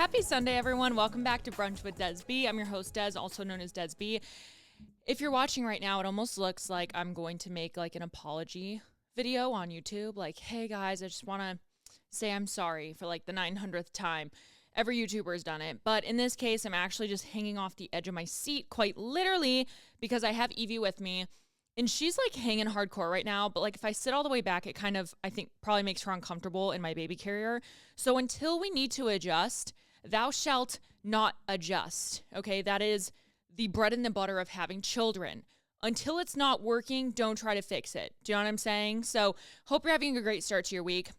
Happy Sunday, everyone. Welcome back to Brunch with DESB. I'm your host, Des, also known as DESB. If you're watching right now, it almost looks like I'm going to make like an apology video on YouTube. Like, hey guys, I just want to say I'm sorry for like the 900th time. Every YouTuber has done it. But in this case, I'm actually just hanging off the edge of my seat, quite literally, because I have Evie with me. And she's like hanging hardcore right now. But like if I sit all the way back, it kind of, I think, probably makes her uncomfortable in my baby carrier. So until we need to adjust, thou shalt not adjust. Okay, that is the bread and the butter of having children. Until it's not working, don't try to fix it. Do you know what I'm saying? So hope you're having a great start to your week.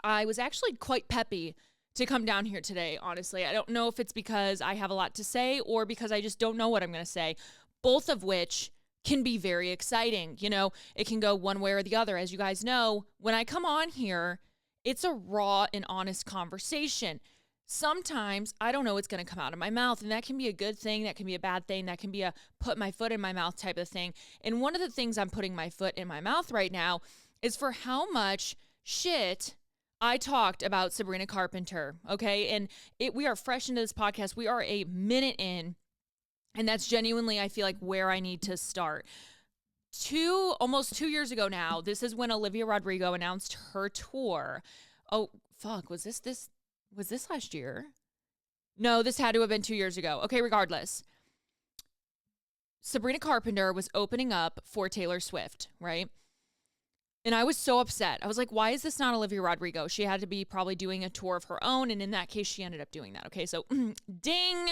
I was actually quite peppy to come down here today, honestly. I don't know if it's because I have a lot to say or because I just don't know what I'm going to say, both of which can be very exciting. You know, it can go one way or the other. As you guys know, when I come on here, it's a raw and honest conversation. Sometimes I don't know what's going to come out of my mouth, and that can be a good thing. That can be a bad thing. That can be a put my foot in my mouth type of thing. And one of the things I'm putting my foot in my mouth right now is for how much shit I talked about Sabrina Carpenter. Okay. And we are fresh into this podcast. We are a minute in. And that's genuinely, I feel like, where I need to start. Almost 2 years ago now, this is when Olivia Rodrigo announced her tour. Oh, fuck. Was this last year? No, this had to have been 2 years ago. Okay, regardless. Sabrina Carpenter was opening up for Taylor Swift, right? And I was so upset. I was like, why is this not Olivia Rodrigo? She had to be probably doing a tour of her own. And in that case, she ended up doing that. Okay, so ding.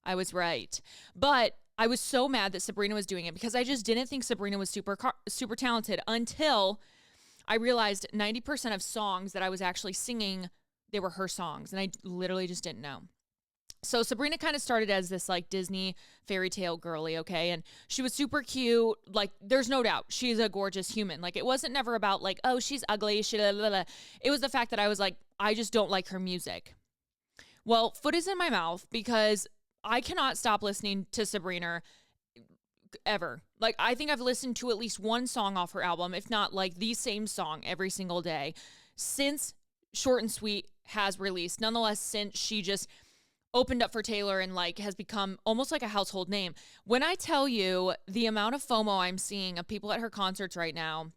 I was right. But I was so mad that Sabrina was doing it because I just didn't think Sabrina was super talented until I realized 90% of songs that I was actually singing, they were her songs. And I literally just didn't know. So Sabrina kind of started as this like Disney fairy tale girly, okay? And she was super cute. Like, there's no doubt she's a gorgeous human. Like, it wasn't never about like, oh, she's ugly. It was the fact that I was like, I just don't like her music. Well, foot is in my mouth because I cannot stop listening to Sabrina ever. Like, I think I've listened to at least one song off her album, if not like the same song every single day since Short and Sweet has released. Nonetheless, since she just opened up for Taylor and like has become almost like a household name. When I tell you the amount of FOMO I'm seeing of people at her concerts right now,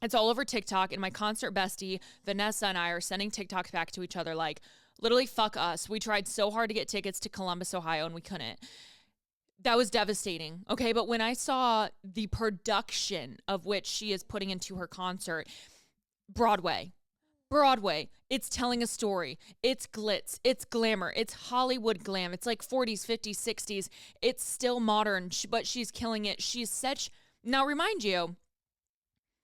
it's all over TikTok, and my concert bestie, Vanessa, and I are sending TikToks back to each other like, literally, fuck us. We tried so hard to get tickets to Columbus, Ohio, and we couldn't. That was devastating, okay? But when I saw the production of which she is putting into her concert, Broadway, it's telling a story. It's glitz, it's glamour, it's Hollywood glam. It's like 40s, 50s, 60s. It's still modern, but she's killing it. Now remind you,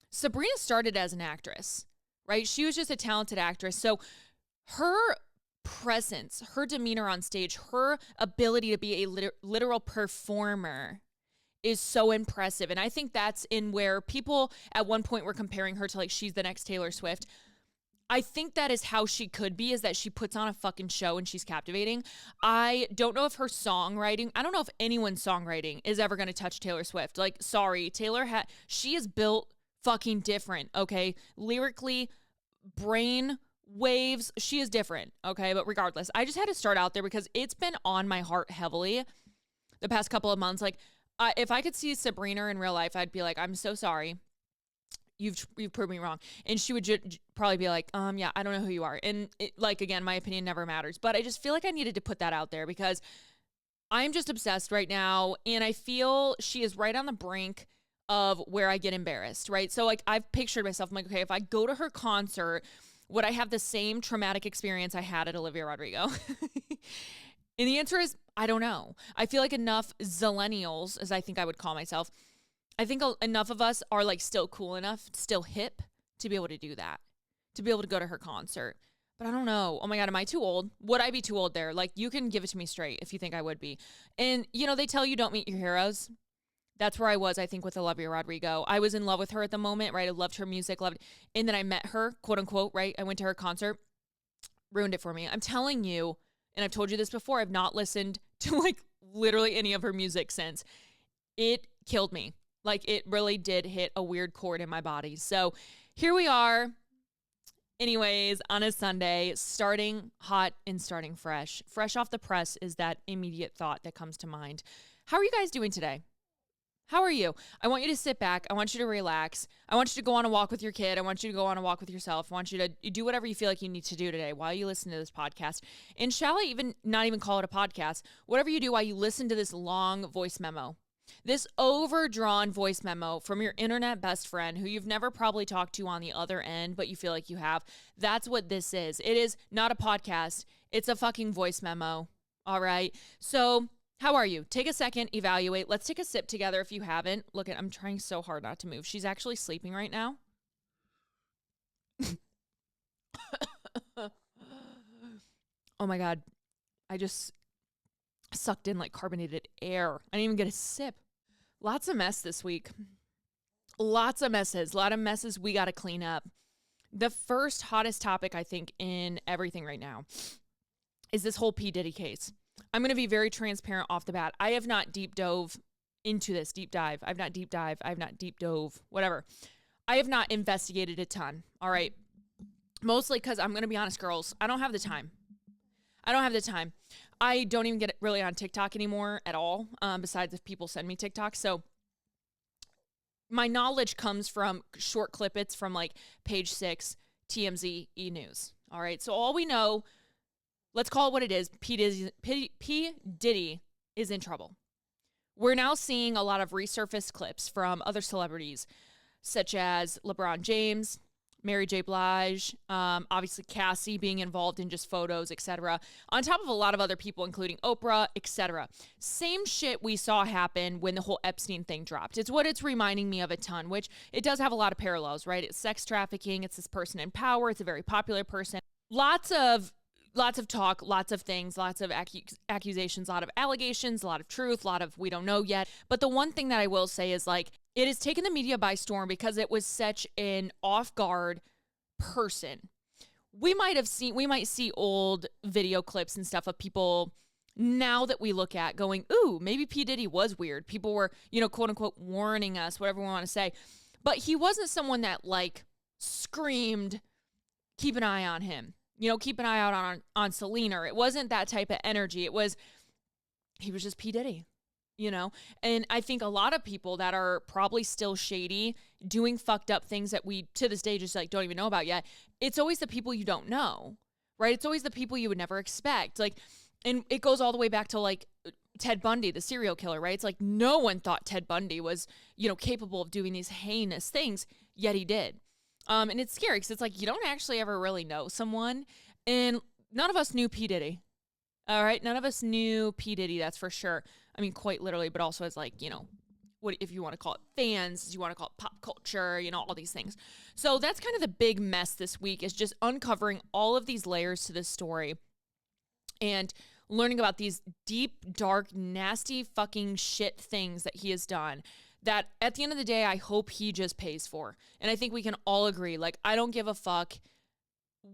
Sabrina started as an actress, right? She was just a talented actress. So her presence, her demeanor on stage, her ability to be a literal performer is so impressive. And I think that's in where people at one point were comparing her to like, she's the next Taylor Swift. I think that is how she could be, is that she puts on a fucking show and she's captivating. I don't know if her songwriting, I don't know if anyone's songwriting is ever going to touch Taylor Swift. Like, sorry, she is built fucking different, okay? Lyrically, brain waves, she is different, okay? But regardless, I just had to start out there because it's been on my heart heavily the past couple of months. Like, if I could see Sabrina in real life, I'd be like, I'm so sorry. You've proved me wrong. And she would probably be like, yeah, I don't know who you are. And like, again, my opinion never matters. But I just feel like I needed to put that out there because I'm just obsessed right now. And I feel she is right on the brink of where I get embarrassed, right? So like, I've pictured myself, I'm like, okay, if I go to her concert, would I have the same traumatic experience I had at Olivia Rodrigo? And the answer is, I don't know. I feel like enough zillennials, as I think I would call myself, I think enough of us are like still cool enough, still hip to be able to do that, to be able to go to her concert. But I don't know. Oh my God, am I too old? Would I be too old there? Like, you can give it to me straight if you think I would be. And, you know, they tell you don't meet your heroes. That's where I was, I think, with Olivia Rodrigo. I was in love with her at the moment, right? I loved her music, and then I met her, quote unquote, right? I went to her concert, ruined it for me. I'm telling you, and I've told you this before, I've not listened to like literally any of her music since. It killed me. Like, it really did hit a weird chord in my body. So here we are. Anyways, on a Sunday, starting hot and starting fresh. Fresh off the press is that immediate thought that comes to mind. How are you guys doing today? How are you? I want you to sit back. I want you to relax. I want you to go on a walk with your kid. I want you to go on a walk with yourself. I want you to do whatever you feel like you need to do today while you listen to this podcast. And shall I even not even call it a podcast? Whatever you do while you listen to this long voice memo. This overdrawn voice memo from your internet best friend who you've never probably talked to on the other end, but you feel like you have. That's what this is. It is not a podcast. It's a fucking voice memo. All right. So how are you? Take a second, evaluate. Let's take a sip together if you haven't. Look, I'm trying so hard not to move. She's actually sleeping right now. Oh my God. I just sucked in like carbonated air. I didn't even get a sip. Lots of mess this week. Lots of messes. A lot of messes we got to clean up. The first hottest topic, I think, in everything right now is this whole P. Diddy case. I'm going to be very transparent off the bat. I have not deep dove into this, I've not deep dove, whatever. I have not investigated a ton. All right. Mostly because I'm going to be honest, girls, I don't have the time. I don't even get really on TikTok anymore at all, besides if people send me TikTok. So my knowledge comes from short clippets from like Page 6, TMZ, E! News. All right. So all we know, let's call it what it is. P. Diddy is in trouble. We're now seeing a lot of resurfaced clips from other celebrities, such as LeBron James, Mary J. Blige, obviously Cassie being involved in just photos, etc. On top of a lot of other people, including Oprah, etc. Same shit we saw happen when the whole Epstein thing dropped. It's what it's reminding me of a ton, which it does have a lot of parallels, right? It's sex trafficking. It's this person in power. It's a very popular person. Lots of talk, lots of things, lots of accusations, a lot of allegations, a lot of truth, a lot of we don't know yet. But the one thing that I will say is like, it has taken the media by storm because it was such an off-guard person. We might see old video clips and stuff of people now that we look at going, ooh, maybe P. Diddy was weird. People were, quote unquote, warning us, whatever we want to say. But he wasn't someone that like screamed, keep an eye on him. Keep an eye out on Selena. It wasn't that type of energy. He was just P. Diddy, And I think a lot of people that are probably still shady, doing fucked up things that we, to this day, just like don't even know about yet. It's always the people you don't know, right? It's always the people you would never expect. Like, and it goes all the way back to like Ted Bundy, the serial killer, right? It's like no one thought Ted Bundy was, capable of doing these heinous things, yet he did. And it's scary because it's like you don't actually ever really know someone. And none of us knew P. Diddy. All right. None of us knew P. Diddy, that's for sure. I mean, quite literally, but also as like, what if you want to call it fans, you want to call it pop culture, all these things. So that's kind of the big mess this week is just uncovering all of these layers to this story and learning about these deep, dark, nasty fucking shit things that he has done. That at the end of the day, I hope he just pays for. And I think we can all agree, like, I don't give a fuck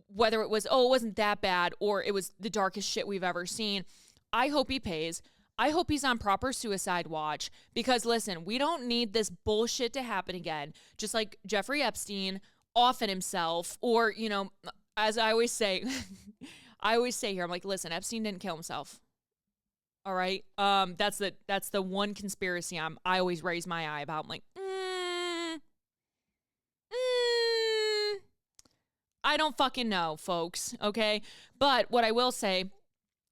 whether it wasn't that bad or it was the darkest shit we've ever seen. I hope he pays. I hope he's on proper suicide watch because listen, we don't need this bullshit to happen again. Just like Jeffrey Epstein offing himself or, as I always say, here, I'm like, listen, Epstein didn't kill himself. All right. That's the one conspiracy I always raise my eye about. I'm like, I don't fucking know, folks. Okay. But what I will say,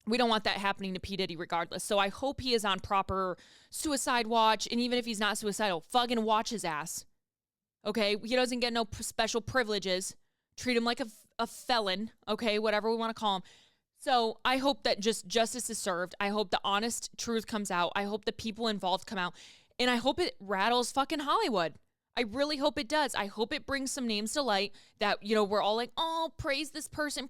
we don't want that happening to P. Diddy regardless. So I hope he is on proper suicide watch. And even if he's not suicidal, fucking watch his ass. Okay. He doesn't get no special privileges. Treat him like a felon. Okay. Whatever we want to call him. So I hope that just justice is served. I hope the honest truth comes out. I hope the people involved come out. And I hope it rattles fucking Hollywood. I really hope it does. I hope it brings some names to light that, we're all like, oh, praise this person,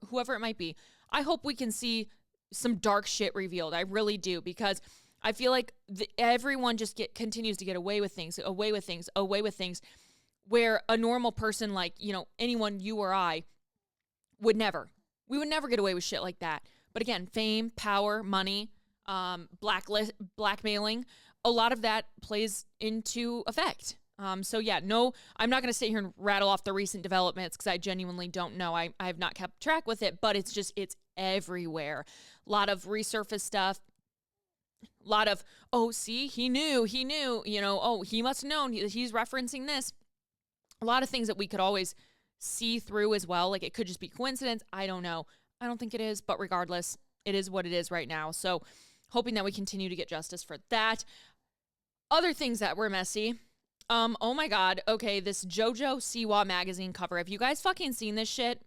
whoever it might be. I hope we can see some dark shit revealed. I really do, because I feel like everyone just continues to get away with things, where a normal person like, anyone, you or I, would never. We would never get away with shit like that. But again, fame, power, money, blackmailing, a lot of that plays into effect. So yeah, no, I'm not going to sit here and rattle off the recent developments because I genuinely don't know. I have not kept track with it, but it's everywhere. A lot of resurfaced stuff. A lot of, oh, see, he knew, oh, he must have known, he's referencing this. A lot of things that we could always see through as well. Like it could just be coincidence. I don't know. I don't think it is, but regardless, it is what it is right now. So hoping that we continue to get justice for that. Other things that were messy. Oh my God. Okay. This JoJo Siwa magazine cover. Have you guys fucking seen this shit?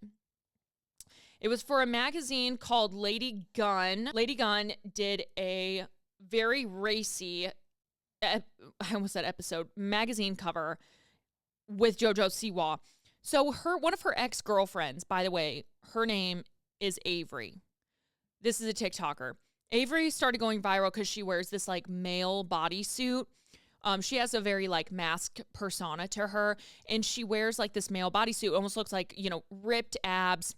It was for a magazine called Lady Gun. Lady Gun did a very racy, I almost said episode, magazine cover with JoJo Siwa. So one of her ex-girlfriends, by the way, her name is Avery. This is a TikToker. Avery started going viral because she wears this like male bodysuit. She has a very like masked persona to her, and she wears like this male bodysuit. Almost looks like, ripped abs,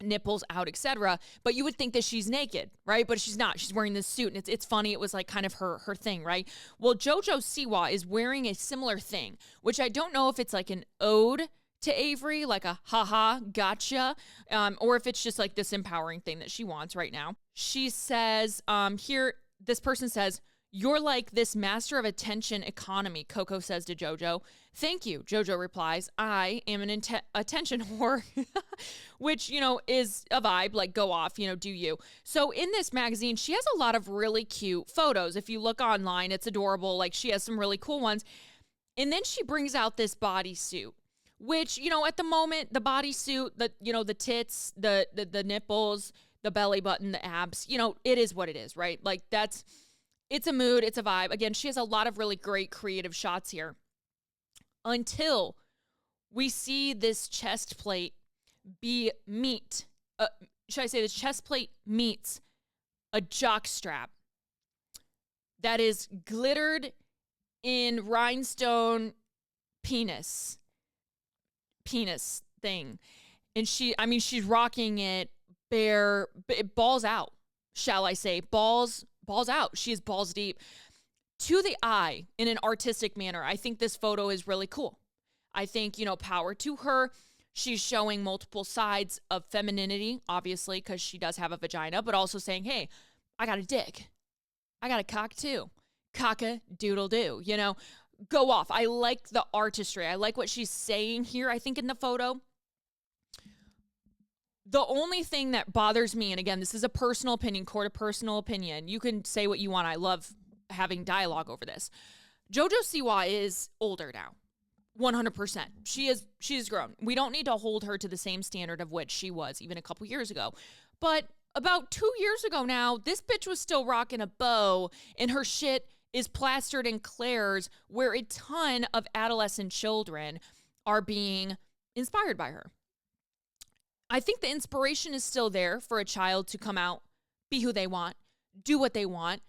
nipples out, etc. But you would think that she's naked, right? But she's not. She's wearing this suit, and it's funny. It was like kind of her thing, right? Well, JoJo Siwa is wearing a similar thing, which I don't know if it's like an ode to Avery, like a haha gotcha, or if it's just like this empowering thing that she wants right now. She says, this person says, "You're like this master of attention economy," Coco says to JoJo. "Thank you," JoJo replies. "I am an attention whore," which, is a vibe, like go off, do you. So in this magazine, she has a lot of really cute photos. If you look online, it's adorable. Like she has some really cool ones. And then she brings out this bodysuit, which, at the moment, the bodysuit, the tits, the nipples, the belly button, the abs, it is what it is, right? Like it's a mood, it's a vibe. Again, she has a lot of really great creative shots here. Until we see this chest plate this chest plate meets a jock strap that is glittered in rhinestone penis thing. And she's rocking it bare, balls out, shall I say, balls out. She is balls deep. To the eye, in an artistic manner, I think this photo is really cool. I think, power to her. She's showing multiple sides of femininity, obviously, because she does have a vagina, but also saying, hey, I got a dick. I got a cock too. Cock-a-doodle-doo, Go off. I like the artistry. I like what she's saying here, I think, in the photo. The only thing that bothers me, and again, this is a personal opinion, court of personal opinion. You can say what you want. I love having dialogue over this. JoJo Siwa is older now. 100%. She is grown. We don't need to hold her to the same standard of which she was even a couple years ago. But about 2 years ago now, this bitch was still rocking a bow, and her shit is plastered in Claire's, where a ton of adolescent children are being inspired by her. I think the inspiration is still there for a child to come out, be who they want, do what they want,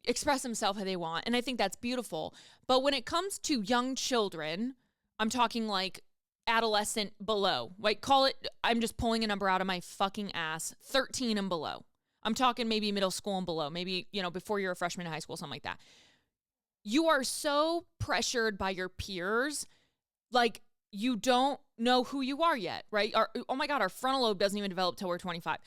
express themselves how they want. And I think that's beautiful. But when it comes to young children, I'm talking like adolescent below, like call it, I'm just pulling a number out of my fucking ass, 13 and below. I'm talking maybe middle school and below, maybe, before you're a freshman in high school, something like that. You are so pressured by your peers, like you don't know who you are yet, right? Oh my God, our frontal lobe doesn't even develop till we're 25.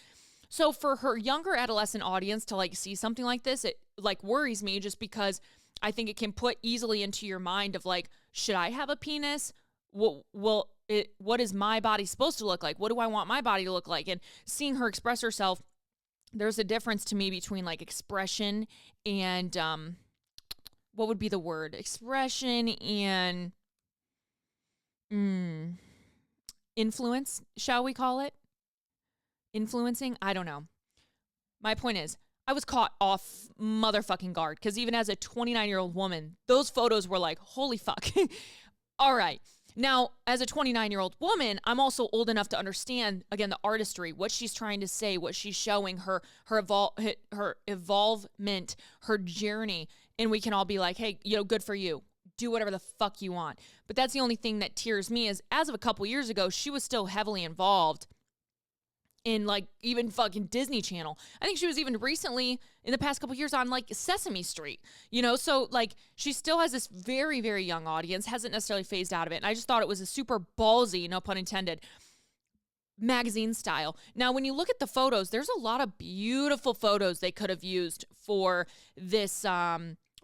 So for her younger adolescent audience to like see something like this, it like worries me just because I think it can put easily into your mind of like, should I have a penis? What is my body supposed to look like? What do I want my body to look like? And seeing her express herself, there's a difference to me between like expression and, what would be the word? Expression and influence, shall we call it? Influencing? I don't know. My point is, I was caught off motherfucking guard because even as a 29-year-old woman, those photos were like, holy fuck. All right. Now, as a 29-year-old woman, I'm also old enough to understand, again, the artistry, what she's trying to say, what she's showing, her evolvement, her journey. And we can all be like, hey, good for you. Do whatever the fuck you want. But that's the only thing that tears me is as of a couple years ago, she was still heavily involved in like even fucking Disney Channel. I think she was even recently in the past couple years on like Sesame Street, you know? So like she still has this very, very young audience, hasn't necessarily phased out of it. And I just thought it was a super ballsy, no pun intended, magazine style. Now, when you look at the photos, there's a lot of beautiful photos they could have used for this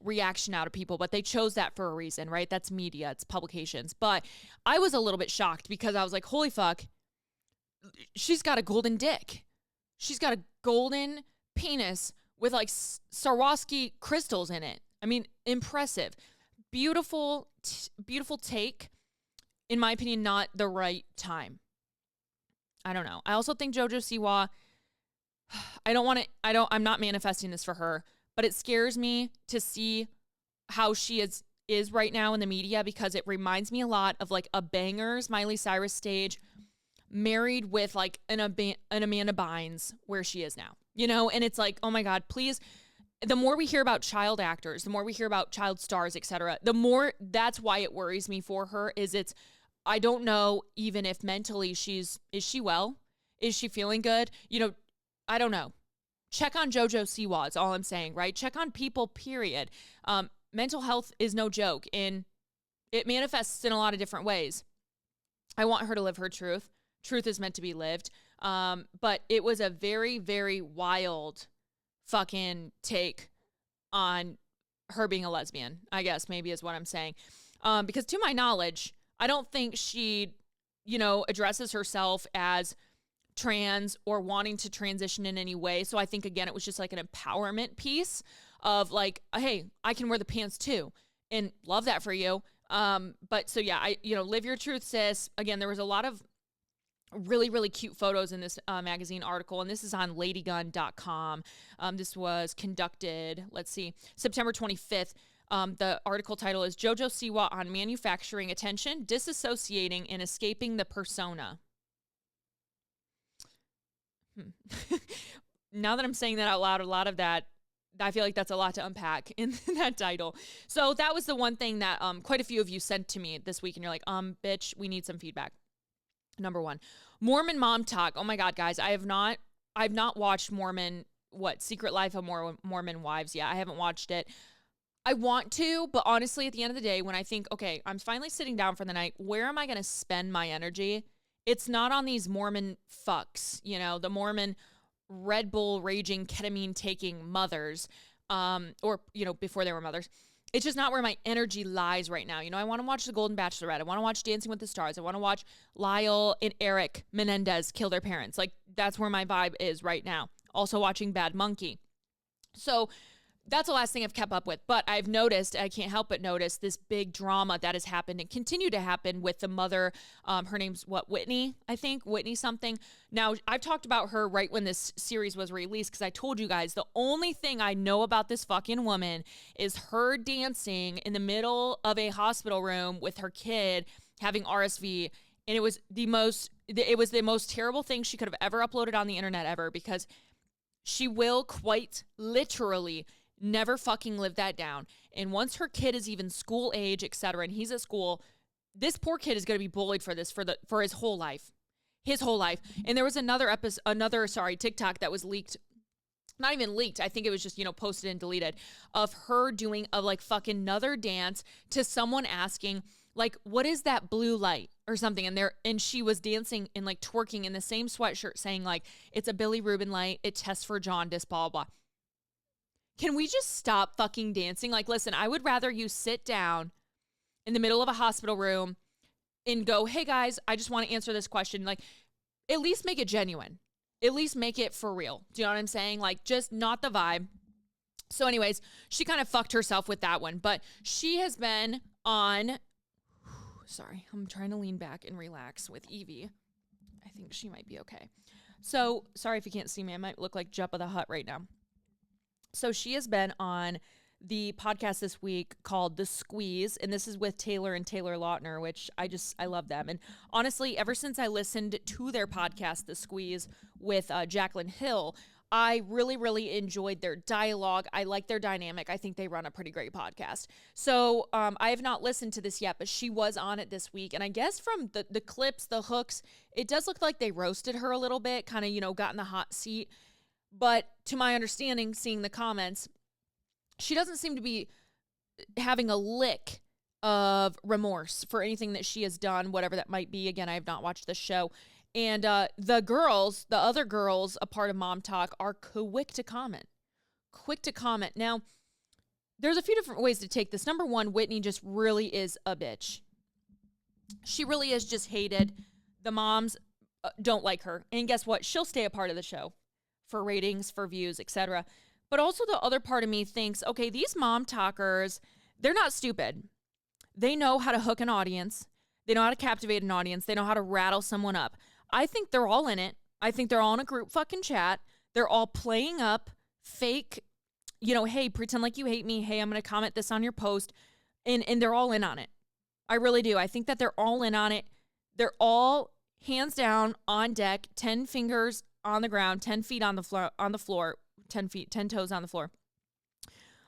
reaction out of people, but they chose that for a reason, right? That's media, it's publications. But I was a little bit shocked because I was like, holy fuck, she's got a golden dick. She's got a golden penis with like Swarovski crystals in it. I mean, impressive. Beautiful take. In my opinion, not the right time. I don't know. I also think JoJo Siwa, I'm not manifesting this for her, but it scares me to see how she is right now in the media because it reminds me a lot of like a Bangers Miley Cyrus stage married with like an Amanda Bynes where she is now, you know? And it's like, oh my God, please. The more we hear about child actors, the more we hear about child stars, etc., the more that's why it worries me for her I don't know even if mentally is she well? Is she feeling good? You know, I don't know. Check on JoJo Siwa is all I'm saying, right? Check on people, period. Mental health is no joke and it manifests in a lot of different ways. I want her to live her truth. Truth is meant to be lived. But it was a very, very wild fucking take on her being a lesbian, I guess maybe is what I'm saying. Because to my knowledge, I don't think she, you know, addresses herself as trans or wanting to transition in any way. So I think, again, it was just like an empowerment piece of like, hey, I can wear the pants too. And love that for you. But so, yeah, live your truth, sis. Again, there was a lot of really, really cute photos in this magazine article, and this is on ladygun.com. This was conducted, September 25th. The article title is JoJo Siwa on manufacturing attention, disassociating, and escaping the persona. Now that I'm saying that out loud, a lot of that, I feel like that's a lot to unpack in that title. So that was the one thing that quite a few of you sent to me this week, and you're like, bitch, we need some feedback. Number one, Mormon mom talk. Oh my God, guys, I've not watched Secret Life of Mormon Wives. Yeah, I haven't watched it. I want to, but honestly, at the end of the day, when I think, okay, I'm finally sitting down for the night, where am I going to spend my energy? It's not on these Mormon fucks, you know, the Mormon Red Bull raging ketamine taking mothers, or, you know, before they were mothers. It's just not where my energy lies right now. You know, I want to watch The Golden Bachelorette. I want to watch Dancing with the Stars. I want to watch Lyle and Eric Menendez kill their parents. Like, that's where my vibe is right now. Also watching Bad Monkey. So that's the last thing I've kept up with. But I've noticed, I can't help but notice this big drama that has happened and continue to happen with the mother. Her name's Whitney, I think. Whitney something. Now, I've talked about her right when this series was released because I told you guys the only thing I know about this fucking woman is her dancing in the middle of a hospital room with her kid having RSV. And it was the most terrible thing she could have ever uploaded on the internet ever, because she will quite literally never fucking live that down. And once her kid is even school age, etc., and he's at school, this poor kid is going to be bullied for this for his whole life. His whole life. And there was another TikTok that was leaked. Not even leaked. I think it was just, posted and deleted, of her doing a like fucking another dance to someone asking, like, what is that blue light or something? And she was dancing and like twerking in the same sweatshirt saying like, it's a Billy Rubin light. It tests for jaundice, blah, blah, blah. Can we just stop fucking dancing? Like, listen, I would rather you sit down in the middle of a hospital room and go, hey guys, I just want to answer this question. Like, at least make it genuine. At least make it for real. Do you know what I'm saying? Like, just not the vibe. So anyways, she kind of fucked herself with that one. But she has been on... Sorry, I'm trying to lean back and relax with Evie. I think she might be okay. So, sorry if you can't see me. I might look like Jabba the Hutt right now. So she has been on the podcast this week called The Squeeze, and this is with Taylor and Taylor Lautner, which I love them. And honestly, ever since I listened to their podcast, The Squeeze, with Jaclyn Hill, I really, really enjoyed their dialogue. I like their dynamic. I think they run a pretty great podcast. So I have not listened to this yet, but she was on it this week. And I guess from the clips, the hooks, it does look like they roasted her a little bit, kind of, got in the hot seat. But to my understanding, seeing the comments, she doesn't seem to be having a lick of remorse for anything that she has done, whatever that might be. Again, I have not watched the show. And the other girls, a part of Mom Talk, are quick to comment. Quick to comment. Now, there's a few different ways to take this. Number one, Whitney just really is a bitch. She really is just hated. The moms don't like her. And guess what? She'll stay a part of the show for ratings, for views, etc. But also the other part of me thinks, okay, these Mom Talkers, they're not stupid. They know how to hook an audience. They know how to captivate an audience. They know how to rattle someone up. I think they're all in it. I think they're all in a group fucking chat. They're all playing up fake, hey, pretend like you hate me. Hey, I'm going to comment this on your post. And they're all in on it. I really do. I think that they're all in on it. They're all hands down on deck, 10 fingers on the ground, 10 feet on the floor, 10 toes on the floor.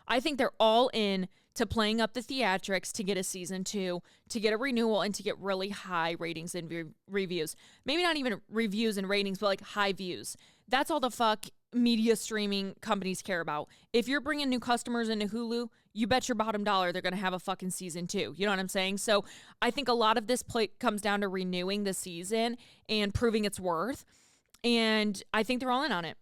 I think they're all in to playing up the theatrics to get a season 2, to get a renewal, and to get really high ratings and reviews. Maybe not even reviews and ratings, but like high views. That's all the fuck media streaming companies care about. If you're bringing new customers into Hulu, you bet your bottom dollar they're going to have a fucking season 2. You know what I'm saying? So I think a lot of this comes down to renewing the season and proving its worth. And I think they're all in on it.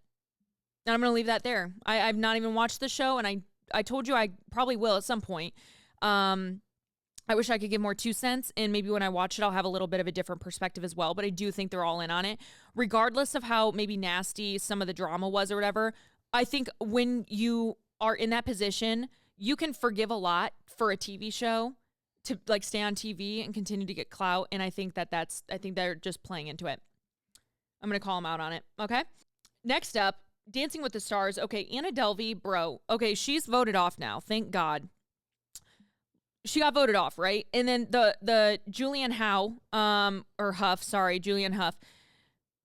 And I'm going to leave that there. I've not even watched the show, and I told you I probably will at some point. I wish I could give more 2 cents, and maybe when I watch it, I'll have a little bit of a different perspective as well. But I do think they're all in on it, regardless of how maybe nasty some of the drama was or whatever. I think when you are in that position, you can forgive a lot for a TV show to like stay on TV and continue to get clout. And I think I think they're just playing into it. I'm going to call them out on it. Okay. Next up, Dancing with the Stars. Okay, Anna Delvey, bro. Okay, she's voted off now. Thank God. She got voted off, right? And then the Julianne Huff.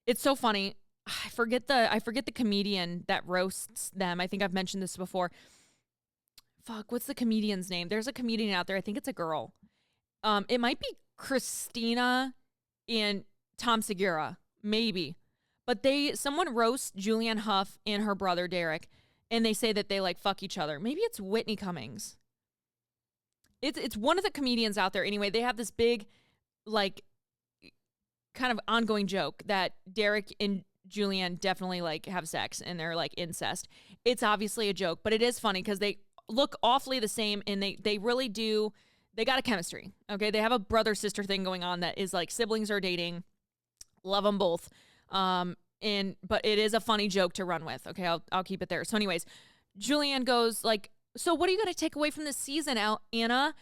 It's so funny. I forget the comedian that roasts them. I think I've mentioned this before. Fuck, what's the comedian's name? There's a comedian out there. I think it's a girl. It might be Christina and Tom Segura, maybe. But someone roasts Julianne Huff and her brother Derek, and they say that they like fuck each other. Maybe it's Whitney Cummings. It's one of the comedians out there. Anyway, they have this big, like, kind of ongoing joke that Derek and Julianne definitely like have sex and they're like incest. It's obviously a joke, but it is funny because they look awfully the same, and they really do. They got a chemistry. Okay, they have a brother-sister thing going on that is like siblings are dating. Love them both. But it is a funny joke to run with. Okay, I'll keep it there. So anyways, Julianne goes like, so what are you going to take away from this season, Anna?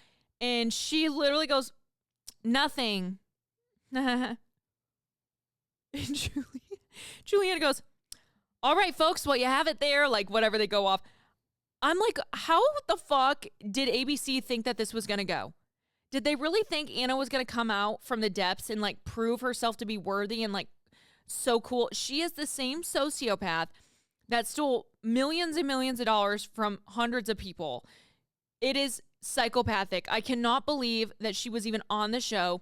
And she literally goes, nothing. And Julianne goes, all right, folks, well, you have it there. Like whatever, they go off. I'm like, how the fuck did ABC think that this was going to go? Did they really think Anna was going to come out from the depths and like prove herself to be worthy and like so cool? She is the same sociopath that stole millions and millions of dollars from hundreds of people. It is psychopathic. I cannot believe that she was even on the show.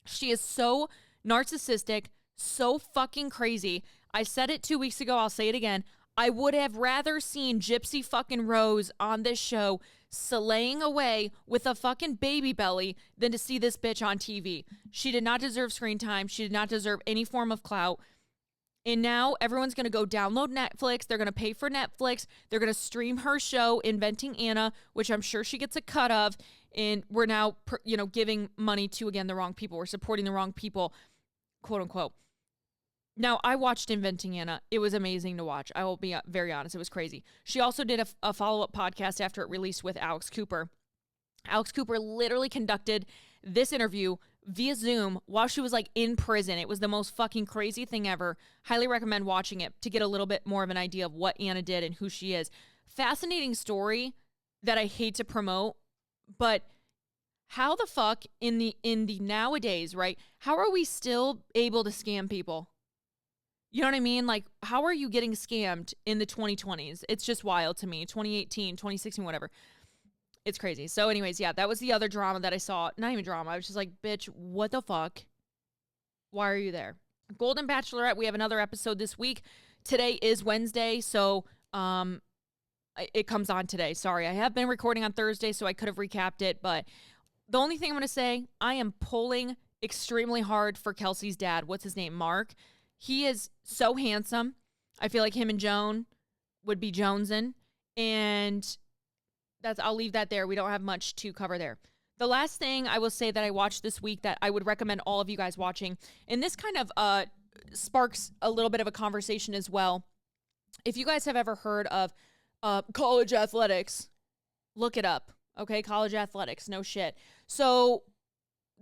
She is so narcissistic, so fucking crazy. I said it 2 weeks ago. I'll say it again. I would have rather seen Gypsy fucking Rose on this show slaying away with a fucking baby belly than to see this bitch on TV. She did not deserve screen time. She did not deserve any form of clout. And now everyone's going to go download Netflix. They're going to pay for Netflix. They're going to stream her show, Inventing Anna, which I'm sure she gets a cut of. And we're now, giving money to, again, the wrong people. We're supporting the wrong people, quote unquote. Now, I watched Inventing Anna. It was amazing to watch. I will be very honest. It was crazy. She also did a follow-up podcast after it released with Alex Cooper. Alex Cooper literally conducted this interview via Zoom while she was like in prison. It was the most fucking crazy thing ever. Highly recommend watching it to get a little bit more of an idea of what Anna did and who she is. Fascinating story that I hate to promote, but how the fuck in the nowadays, right? How are we still able to scam people? You know what I mean? Like, how are you getting scammed in the 2020s? It's just wild to me. 2018, 2016, whatever. It's crazy. So anyways, yeah, that was the other drama that I saw. Not even drama. I was just like, bitch, what the fuck? Why are you there? Golden Bachelorette, we have another episode this week. Today is Wednesday, so it comes on today. Sorry, I have been recording on Thursday, so I could have recapped it, but the only thing I'm going to say, I am pulling extremely hard for Kelsey's dad. What's his name? Mark. He is so handsome. I feel like him and Joan would be jonesing, and I'll leave that there. We don't have much to cover there. The last thing I will say that I watched this week that I would recommend all of you guys watching, and this kind of sparks a little bit of a conversation as well. If you guys have ever heard of college athletics, look it up, okay? College athletics, no shit. So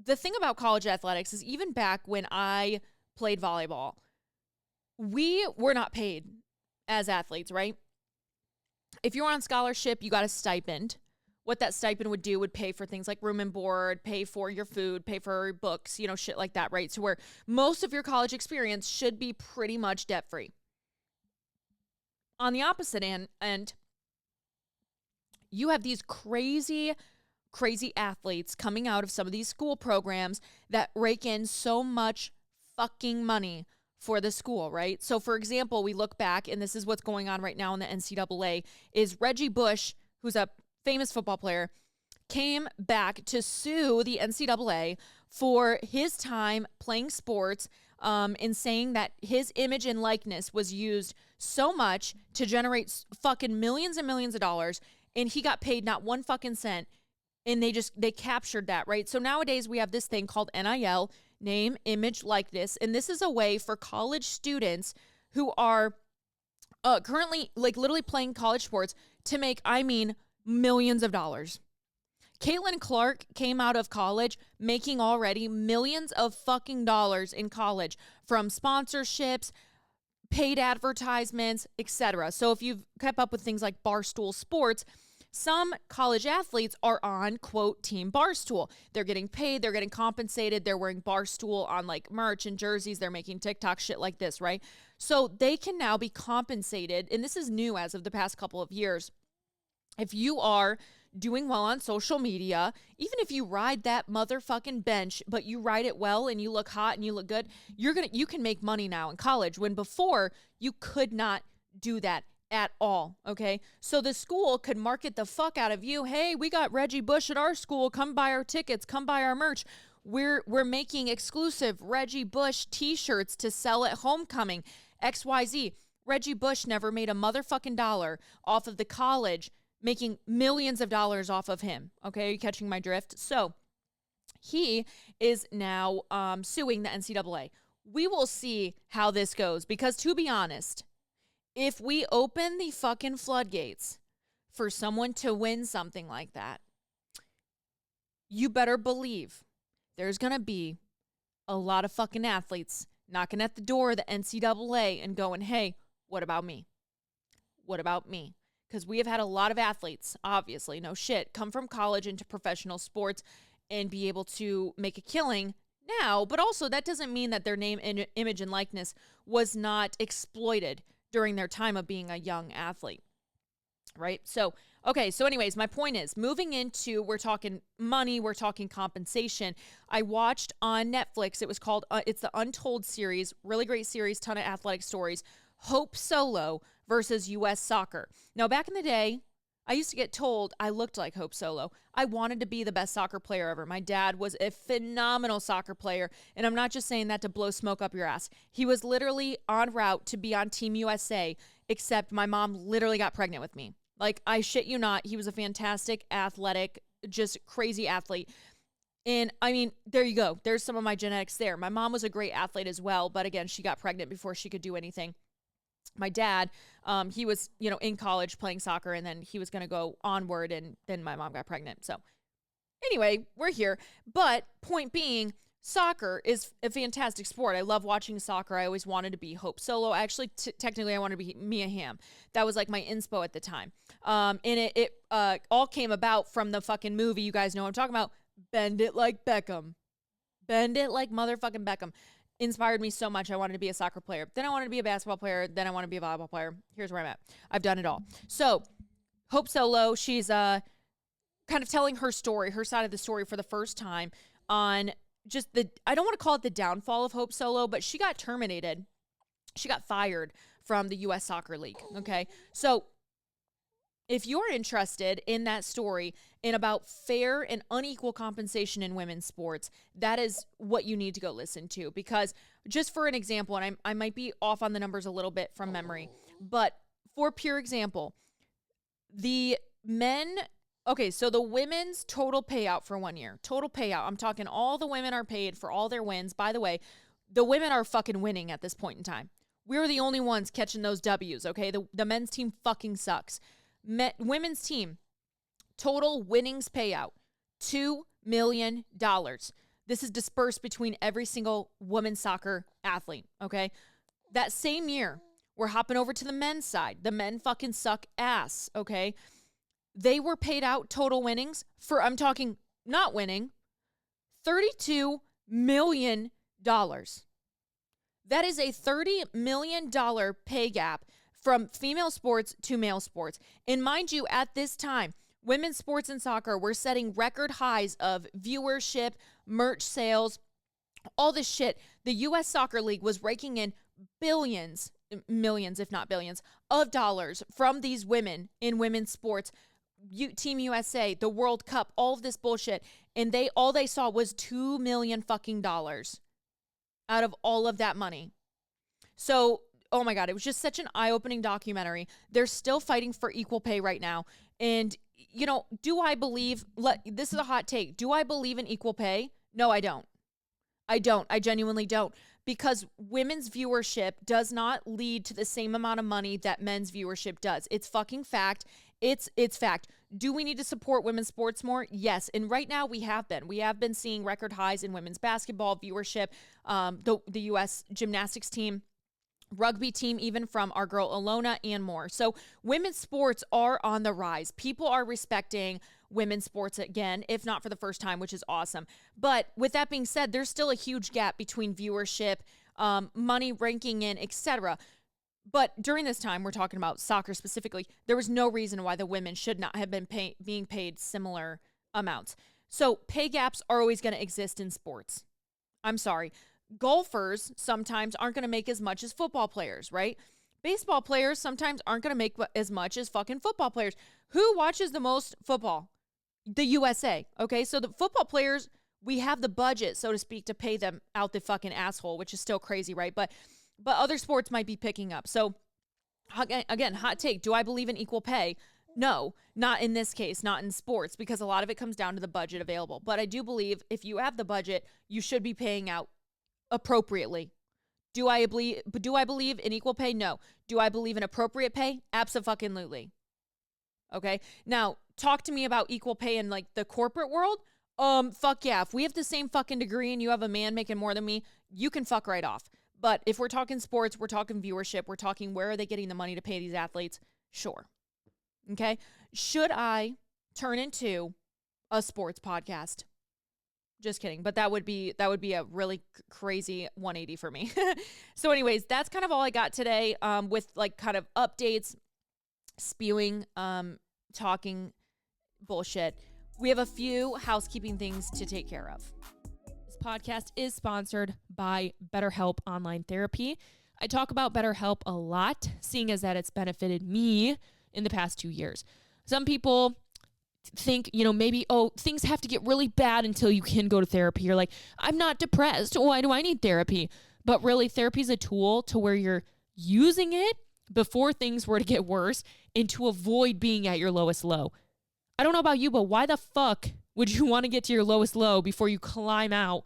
the thing about college athletics is even back when I played volleyball, we were not paid as athletes, right? If you were on scholarship, you got a stipend. What that stipend would do would pay for things like room and board, pay for your food, pay for books, shit like that, right? So where most of your college experience should be pretty much debt-free. On the opposite end, you have these crazy athletes coming out of some of these school programs that rake in so much fucking money for the school, right? So for example, we look back, and this is what's going on right now in the NCAA, is Reggie Bush, who's a famous football player, came back to sue the NCAA for his time playing sports, in saying that his image and likeness was used so much to generate fucking millions and millions of dollars, and he got paid not one fucking cent, and they captured that, right? So nowadays we have this thing called NIL, name, image, likeness, and this is a way for college students who are currently like literally playing college sports to make, millions of dollars. Caitlin Clark came out of college making already millions of fucking dollars in college from sponsorships, paid advertisements, etc. So if you've kept up with things like Barstool Sports, some college athletes are on, quote, Team Barstool. They're getting paid, they're getting compensated, they're wearing Barstool on like merch and jerseys, they're making TikTok shit like this, right? So they can now be compensated, and this is new as of the past couple of years. If you are doing well on social media, even if you ride that motherfucking bench, but you ride it well and you look hot and you look good, you can make money now in college, when before you could not do that at all, okay? So the school could market the fuck out of you. Hey, we got Reggie Bush at our school. Come buy our tickets. Come buy our merch. We're making exclusive Reggie Bush t-shirts to sell at homecoming. XYZ. Reggie Bush never made a motherfucking dollar off of the college, making millions of dollars off of him. Okay, are you catching my drift? So he is now suing the NCAA. We will see how this goes, because to be honest, if we open the fucking floodgates for someone to win something like that, you better believe there's going to be a lot of fucking athletes knocking at the door of the NCAA and going, hey, what about me? What about me? Because we have had a lot of athletes, obviously, no shit, come from college into professional sports and be able to make a killing now. But also that doesn't mean that their name, image, and likeness was not exploited during their time of being a young athlete, right? So, okay, so anyways, my point is, moving into, we're talking money, we're talking compensation. I watched on Netflix, it was called, it's the Untold series, really great series, ton of athletic stories, Hope Solo versus U.S. Soccer. Now, back in the day, I used to get told I looked like Hope Solo. I wanted to be the best soccer player ever. My dad was a phenomenal soccer player, and I'm not just saying that to blow smoke up your ass. He was literally en route to be on Team USA, except my mom literally got pregnant with me. Like, I shit you not, he was a fantastic, athletic, just crazy athlete. And there you go. There's some of my genetics there. My mom was a great athlete as well, but again, she got pregnant before she could do anything. My dad, he was, in college playing soccer, and then he was going to go onward, and then my mom got pregnant. So anyway, we're here. But point being, soccer is a fantastic sport. I love watching soccer. I always wanted to be Hope Solo. Actually, technically, I wanted to be Mia Hamm. That was like my inspo at the time. And it all came about from the fucking movie. You guys know what I'm talking about. Bend It Like Beckham. Bend It Like motherfucking Beckham. inspired me so much. I wanted to be a soccer player. Then I wanted to be a basketball player. Then I want to be a volleyball player. Here's where I'm at. I've done it all. So Hope Solo, she's kind of telling her story, her side of the story for the first time on just I don't want to call it the downfall of Hope Solo, but she got terminated. She got fired from the U.S. Soccer League. Okay. So if you're interested in that story and about fair and unequal compensation in women's sports, that is what you need to go listen to. Because just for an example, and I might be off on the numbers a little bit from memory, but for pure example, the men, okay, so the women's total payout for 1 year, total payout, I'm talking all the women are paid for all their wins. By the way, the women are fucking winning at this point in time. We're the only ones catching those W's, okay? The men's team fucking sucks. Women's team, total winnings payout, $2 million. This is dispersed between every single women's soccer athlete, okay? That same year, we're hopping over to the men's side. The men fucking suck ass, okay? They were paid out total winnings for, I'm talking not winning, $32 million. That is a $30 million pay gap from female sports to male sports. And mind you, at this time, women's sports and soccer were setting record highs of viewership, merch sales, all this shit. The U.S. Soccer League was raking in billions, millions, if not billions, of dollars from these women in women's sports. Team USA, the World Cup, all of this bullshit. And all they saw was $2 million fucking dollars out of all of that money. So, oh my God, it was just such an eye-opening documentary. They're still fighting for equal pay right now. And, you know, do I believe, this is a hot take, do I believe in equal pay? No, I don't. I genuinely don't. Because women's viewership does not lead to the same amount of money that men's viewership does. It's fucking fact. It's fact. Do we need to support women's sports more? Yes. And right now we have been. We have been seeing record highs in women's basketball viewership, the U.S. gymnastics team, rugby team, even from our girl Alona, and more. So women's sports are on the rise. People are respecting women's sports again, if not for the first time, which is awesome. But with that being said, there's still a huge gap between viewership, money ranking in, etc. But during this time, we're talking about soccer specifically, there was no reason why the women should not have been being paid similar amounts. So pay gaps are always going to exist in sports. I'm sorry. Golfers sometimes aren't going to make as much as football players, right? Baseball players sometimes aren't going to make as much as fucking football players. Who watches the most football? The USA, okay? So the football players, we have the budget, so to speak, to pay them out the fucking asshole, which is still crazy, right? But other sports might be picking up. So again, hot take, do I believe in equal pay? No, not in this case, not in sports, because a lot of it comes down to the budget available. But I do believe if you have the budget, you should be paying out appropriately. Do I believe in equal pay? No. Do I believe in appropriate pay? Abso-fucking-lutely. Okay. Now, talk to me about equal pay in like the corporate world. Fuck yeah. If we have the same fucking degree and you have a man making more than me, you can fuck right off. But if we're talking sports, we're talking viewership, we're talking where are they getting the money to pay these athletes? Sure. Okay. Should I turn into a sports podcast? Just kidding. But that would be a really crazy 180 for me. So anyways, that's kind of all I got today, with like kind of updates, spewing, talking bullshit. We have a few housekeeping things to take care of. This podcast is sponsored by BetterHelp Online Therapy. I talk about BetterHelp a lot, seeing as that it's benefited me in the past 2 years. Some people think, maybe, things have to get really bad until you can go to therapy. You're like, I'm not depressed. Why do I need therapy? But really, therapy is a tool to where you're using it before things were to get worse and to avoid being at your lowest low. I don't know about you, but why the fuck would you want to get to your lowest low before you climb out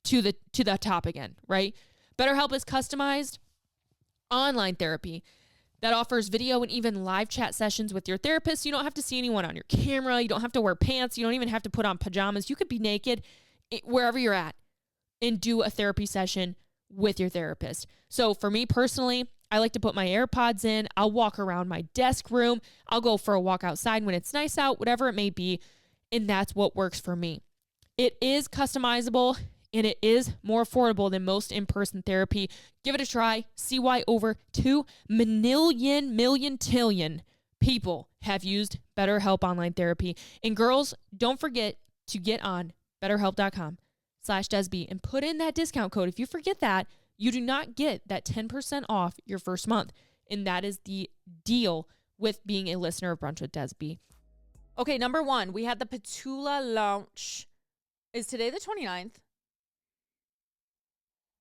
to the top again, right? BetterHelp is customized online therapy that offers video and even live chat sessions with your therapist. You don't have to see anyone on your camera. You don't have to wear pants. You don't even have to put on pajamas. You could be naked wherever you're at and do a therapy session with your therapist. So for me personally, I like to put my AirPods in. I'll walk around my desk room. I'll go for a walk outside when it's nice out, whatever it may be. And that's what works for me. It is customizable. and it is more affordable than most in-person therapy. Give it a try. See why over 2 million people have used BetterHelp Online Therapy. And girls, don't forget to get on BetterHelp.com/DESB and put in that discount code. If you forget that, you do not get that 10% off your first month. And that is the deal with being a listener of Brunch with Desb. Okay, number 1, we had the Petula launch. Is today the 29th?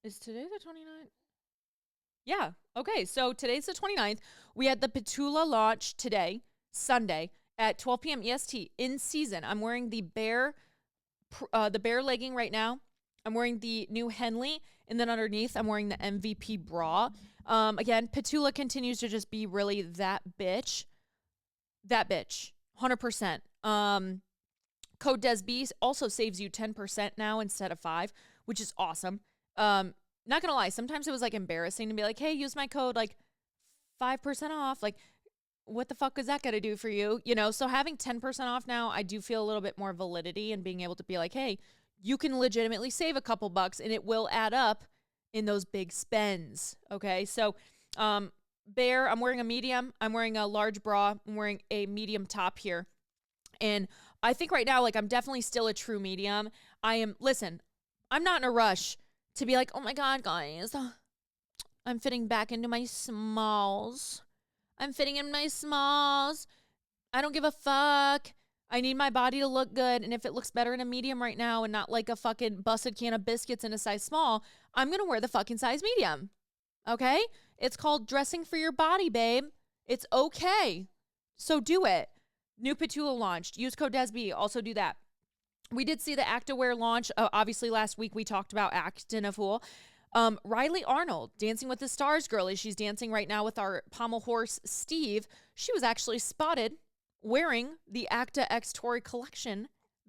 Is today the 29th? Yeah. Okay, so today's the 29th. We had the Petula launch today, Sunday, at 12 p.m. EST in season. I'm wearing the bear legging right now. I'm wearing the new Henley, and then underneath, I'm wearing the MVP bra. Again, Petula continues to just be really that bitch. That bitch. 100%. Code DESB also saves you 10% now instead of 5, which is awesome. Not gonna lie, sometimes it was like embarrassing to be like, hey, use my code, like 5% off. Like, what the fuck is that gonna do for you? You know, so having 10% off now, I do feel a little bit more validity in being able to be like, hey, you can legitimately save a couple bucks and it will add up in those big spends. Okay. So, Bear, I'm wearing a medium. I'm wearing a large bra. I'm wearing a medium top here. And I think right now, like, I'm definitely still a true medium. Listen, I'm not in a rush to be like, oh my God, guys, I'm fitting back into my smalls. I'm fitting in my smalls. I don't give a fuck. I need my body to look good. And if it looks better in a medium right now and not like a fucking busted can of biscuits in a size small, I'm going to wear the fucking size medium. Okay? It's called dressing for your body, babe. It's okay. So do it. New Petula launched. Use code DESB. Also do that. We did see the activewear launch. Obviously, last week we talked about Actin a Fool. Riley Arnold, Dancing with the Stars girlie. She's dancing right now with our pommel horse, Steve. She was actually spotted wearing the Acta X Tory collection.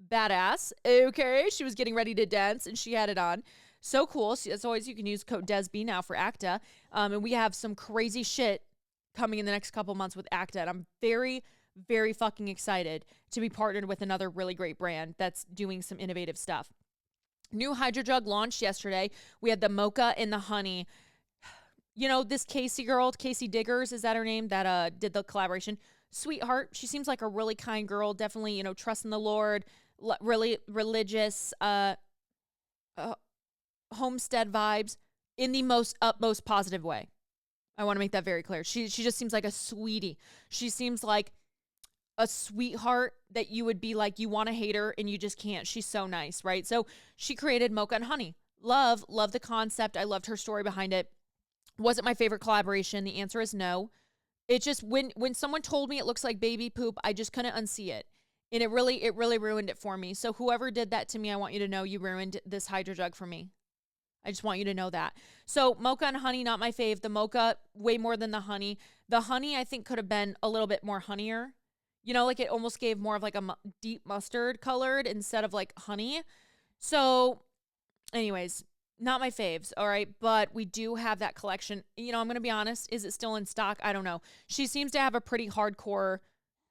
Badass. Okay. She was getting ready to dance and she had it on. So cool. So as always, you can use code DESB now for Acta. And we have some crazy shit coming in the next couple months with Acta. And I'm very, very fucking excited to be partnered with another really great brand that's doing some innovative stuff. New Hydro Jug launched yesterday. We had the mocha and the honey. You know, this Casey girl, Casey Diggers, is that her name, that did the collaboration? Sweetheart. She seems like a really kind girl. Definitely, you know, trust in the Lord, really religious, homestead vibes in the most utmost positive way. I want to make that very clear. She just seems like a sweetie. She seems like a sweetheart that you would be like, you want to hate her and you just can't. She's so nice, right? So she created mocha and honey. Love the concept. I loved her story behind it. Was it my favorite collaboration? The answer is no. It just, when someone told me it looks like baby poop, I just couldn't unsee it. And it really ruined it for me. So whoever did that to me, I want you to know you ruined this Hydro Jug for me. I just want you to know that. So mocha and honey, not my fave. The mocha, way more than the honey. The honey, I think, could have been a little bit more honeyier. You know, like it almost gave more of like a deep mustard colored instead of like honey. So anyways, not my faves. All right. But we do have that collection. You know, I'm going to be honest. Is it still in stock? I don't know. She seems to have a pretty hardcore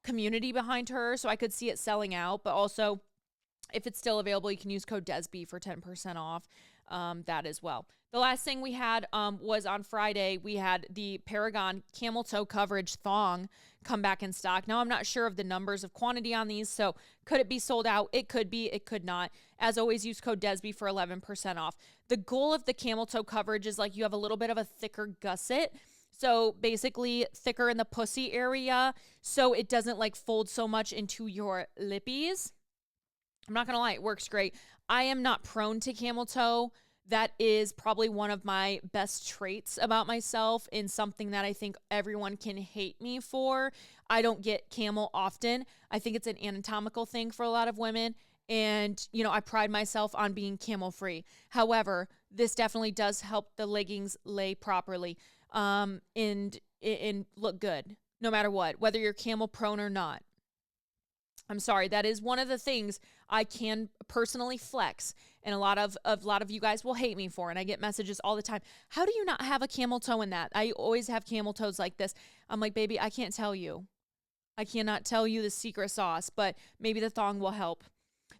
community behind her. So I could see it selling out. But also, if it's still available, you can use code DESB for 10% off. That as well. The last thing we had was on Friday. We had the Paragon camel toe coverage thong come back in stock. Now, I'm not sure of the numbers of quantity on these, so could it be sold out? It could be, it could not. As always, use code DESB for 11% off. The goal of the camel toe coverage is like you have a little bit of a thicker gusset. So basically thicker in the pussy area so it doesn't like fold so much into your lippies. I'm not going to lie, it works great. I am not prone to camel toe. That is probably one of my best traits about myself and something that I think everyone can hate me for. I don't get camel often. I think it's an anatomical thing for a lot of women. And, you know, I pride myself on being camel free. However, this definitely does help the leggings lay properly and look good no matter what, whether you're camel prone or not. I'm sorry, that is one of the things I can personally flex, and a lot of you guys will hate me for, and I get messages all the time. How do you not have a camel toe in that? I always have camel toes like this. I'm like, baby, I can't tell you. I cannot tell you the secret sauce, but maybe the thong will help.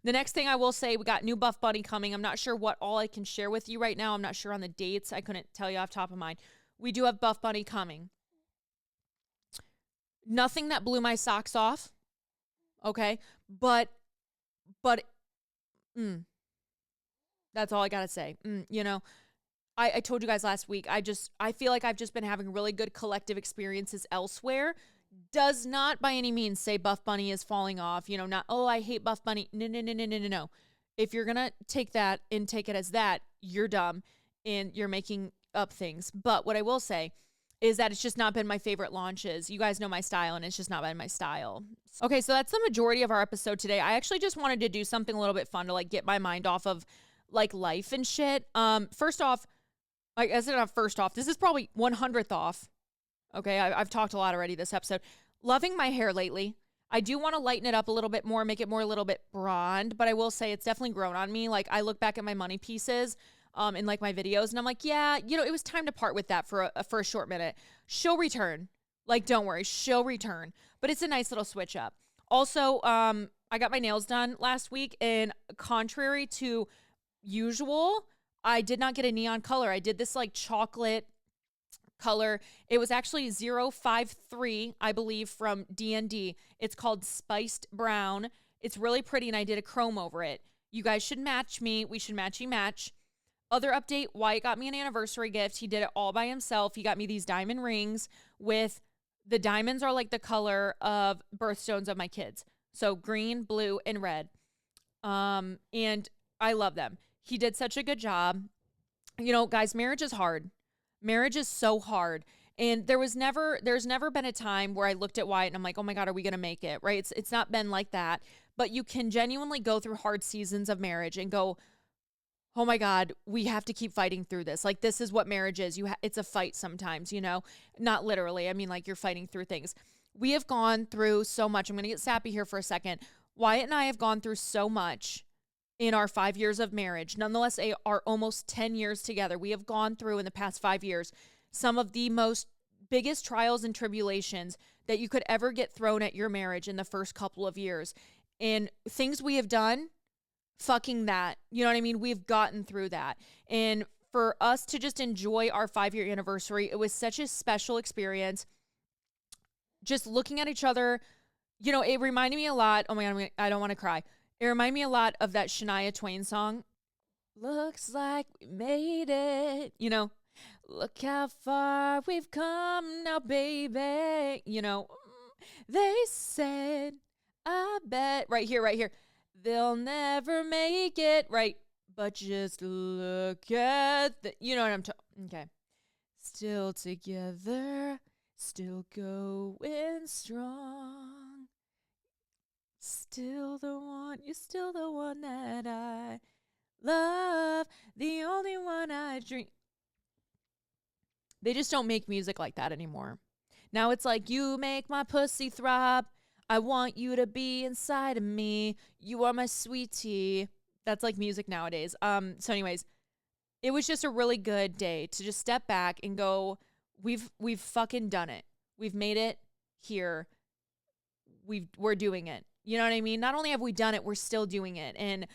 The next thing I will say, we got new Buff Bunny coming. I'm not sure what all I can share with you right now. I'm not sure on the dates. I couldn't tell you off top of mind. We do have Buff Bunny coming. Nothing that blew my socks off. Okay. But, that's all I got to say. You know, I told you guys last week, I feel like I've just been having really good collective experiences elsewhere. Does not by any means say Buff Bunny is falling off. You know, not, oh, I hate Buff Bunny. No. If you're going to take that and take it as that, you're dumb and you're making up things. But what I will say is that it's just not been my favorite launches. You guys know my style, and it's just not been my style. Okay, so that's the majority of our episode today. I actually just wanted to do something a little bit fun to like get my mind off of like life and shit. First off, I guess not first off, this is probably 100th off. Okay, I've talked a lot already this episode. Loving my hair lately. I do want to lighten it up a little bit more, make it more a little bit blonde, but I will say it's definitely grown on me. Like I look back at my money pieces in like my videos and I'm like, yeah, you know, it was time to part with that for a short minute. She'll return. Like, don't worry, she'll return. But it's a nice little switch up. Also, I got my nails done last week, and contrary to usual, I did not get a neon color. I did this like chocolate color. It was actually 053, I believe, from D&D. It's called Spiced Brown. It's really pretty, and I did a chrome over it. You guys should match me. We should match. Other update, Wyatt got me an anniversary gift. He did it all by himself. He got me these diamond rings with the diamonds are like the color of birthstones of my kids. So green, blue, and red. And I love them. He did such a good job. You know, guys, marriage is hard. Marriage is so hard. And there's never been a time where I looked at Wyatt and I'm like, oh my God, are we going to make it? Right? It's not been like that, but you can genuinely go through hard seasons of marriage and go, oh my God, we have to keep fighting through this. Like, this is what marriage is. It's a fight sometimes, you know, not literally. I mean, like, you're fighting through things. We have gone through so much. I'm going to get sappy here for a second. Wyatt and I have gone through so much in our 5 years of marriage. Nonetheless, our almost 10 years together, we have gone through in the past 5 years some of the most biggest trials and tribulations that you could ever get thrown at your marriage in the first couple of years. And things we have done, fucking that. You know what I mean? We've gotten through that. And for us to just enjoy our 5-year anniversary, it was such a special experience. Just looking at each other, you know, it reminded me a lot. Oh my God, I don't want to cry. It reminded me a lot of that Shania Twain song. Looks like we made it. You know, look how far we've come now, baby. You know, they said, I bet. Right here. They'll never make it. Right. But just look at the, you know what I'm talking. Okay. Still together. Still going strong. Still the one, you're still the one that I love, the only one I dream. They just don't make music like that anymore. Now it's like, you make my pussy throb. I want you to be inside of me. You are my sweetie. That's like music nowadays. So anyways, it was just a really good day to just step back and go, we've fucking done it. We've made it here. We're doing it. You know what I mean? Not only have we done it, we're still doing it. And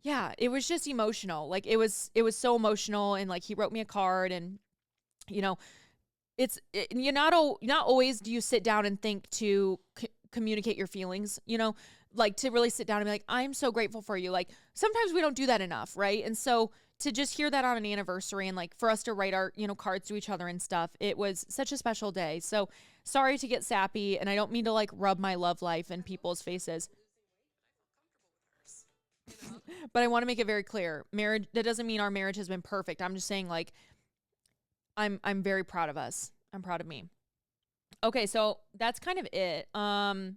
yeah, it was just emotional. Like it was so emotional. And like, he wrote me a card, and you know, you're not always do you sit down and think to communicate your feelings, you know, like to really sit down and be like, I'm so grateful for you. Like sometimes we don't do that enough. Right. And so to just hear that on an anniversary and like for us to write our, you know, cards to each other and stuff, it was such a special day. So sorry to get sappy, and I don't mean to like rub my love life in people's faces. But I want to make it very clear. Marriage, that doesn't mean our marriage has been perfect. I'm just saying, like, I'm very proud of us. I'm proud of me. Okay, so that's kind of it. The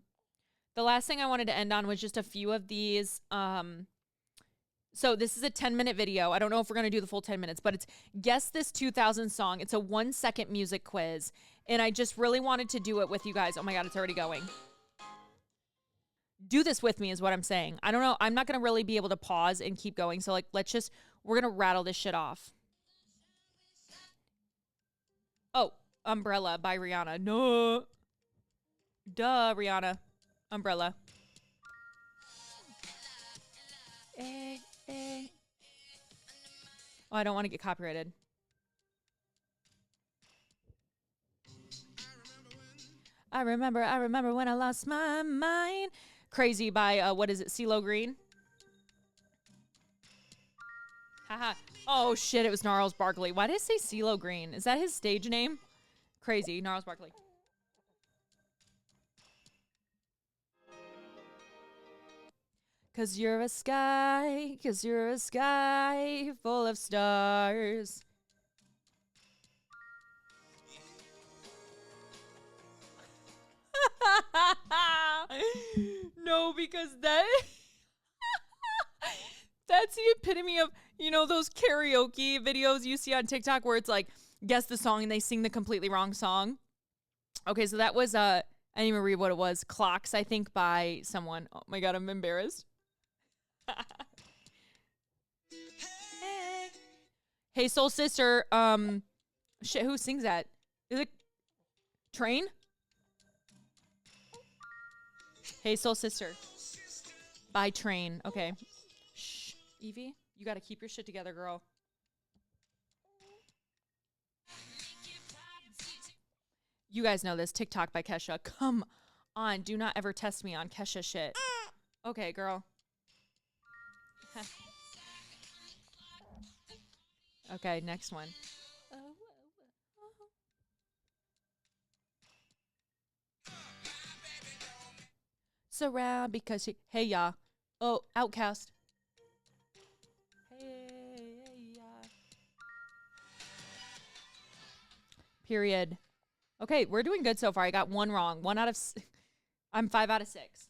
last thing I wanted to end on was just a few of these. So this is a 10-minute video. I don't know if we're going to do the full 10 minutes, but it's Guess This 2000 Song. It's a 1-second music quiz. And I just really wanted to do it with you guys. Oh my God, it's already going. Do this with me is what I'm saying. I don't know. I'm not going to really be able to pause and keep going. So like, we're going to rattle this shit off. Oh, Umbrella by Rihanna. No. Duh, Rihanna. Umbrella. Oh, I don't want to get copyrighted. I remember when I lost my mind. Crazy by, what is it, CeeLo Green? Haha. Oh, shit, it was Gnarls Barkley. Why did I say CeeLo Green? Is that his stage name? Crazy, Gnarls Barkley. Cause you're a sky full of stars. No, because that's the epitome of, you know, those karaoke videos you see on TikTok where it's like, guess the song and they sing the completely wrong song. Okay, so that was, I didn't even read what it was. Clocks, I think, by someone. Oh my God, I'm embarrassed. Hey, Soul Sister, shit, who sings that? Is it Train? Hey, Soul Sister. By Train. Okay. Shh. Evie, you got to keep your shit together, girl. You guys know this. TikTok by Kesha. Come on. Do not ever test me on Kesha shit. Okay, girl. Okay, next one. Surround because she. Hey, ya. Oh, Outcast. Hey, ya. Period. Okay, we're doing good so far. I got one wrong. I'm 5 out of 6.